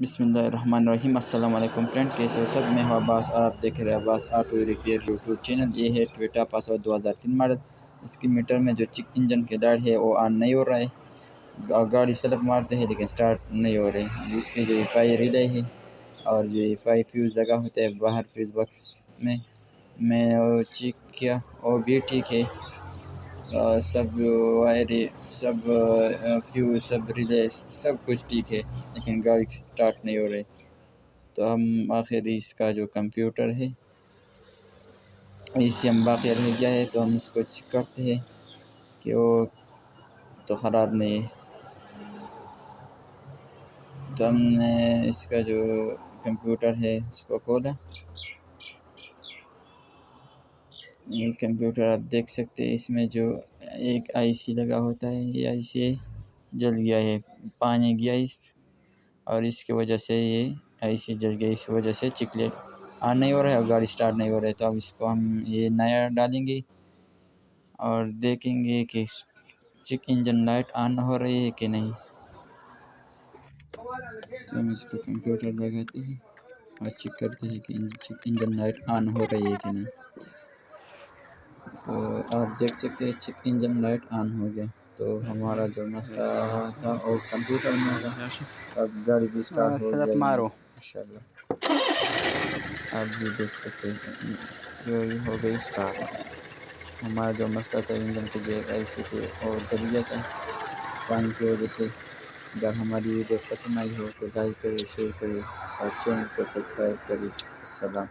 बिस्मिल्लाहिर्रहमानिर्रहीम। अस्सलाम वालेकुम फ्रेंड, कैसे हो सब। मैं हूं अब्बास और आप देख रहे हैं Abbas auto repair YouTube channel. ये है टोयोटा पासओ 2003 मॉडल। इसकी मीटर में जो चिक इंजन की लाइट है वो ऑन नहीं हो रहा है। गाड़ी सेल्फ मारते हैं लेकिन स्टार्ट नहीं हो रही। इसकी जो एफआई रिले है और जो एफआई फ्यूज़ लगा होता है बाहर फ्यूज़ बॉक्स में, मैं वो चेक किया और भी ठीक है। सब वायर सब फ्यूज सब रिले सब कुछ ठीक है, लेकिन गाड़ी स्टार्ट नहीं हो रही। तो हम आखिर इसका जो कंप्यूटर है ECM बाकी रह गया है, तो हम इसको चेक करते हैं कि वो तो ख़राब नहीं है। तो हमने इसका जो कंप्यूटर है उसको खोला। ये कंप्यूटर आप देख सकते हैं, इसमें जो एक IC लगा होता है ये IC जल गया है, पानी गया इस और इसकी वजह से ये IC जल गई। इस वजह से चिकलेट ऑन नहीं हो रहा है और गाड़ी स्टार्ट नहीं हो रहा है। तो अब इसको हम ये नया डालेंगे और देखेंगे कि चेक इंजन लाइट ऑन हो रही है कि नहीं। तो हम इसको कंप्यूटर लगाते हैं और चेक करते हैं कि चेक इंजन लाइट ऑन हो रही है कि नहीं। तो आप देख सकते हैं चेक इंजन लाइट ऑन हो गया। तो हमारा जो मसला था और कंप्यूटर में था, अब गाड़ी भी स्टार्ट हो सलप जाएगी मारो। इंशाल्लाह। आप भी देख सकते हैं ये हो गई स्टार्ट। हमारा जो मसला था इंजन के जो IC थे और जल गया था पानी की वजह से। अगर हमारी वीडियो पसंद आई हो तो लाइक करिए, शेयर करिए और चैनल को सब्सक्राइब करिए। सलाम।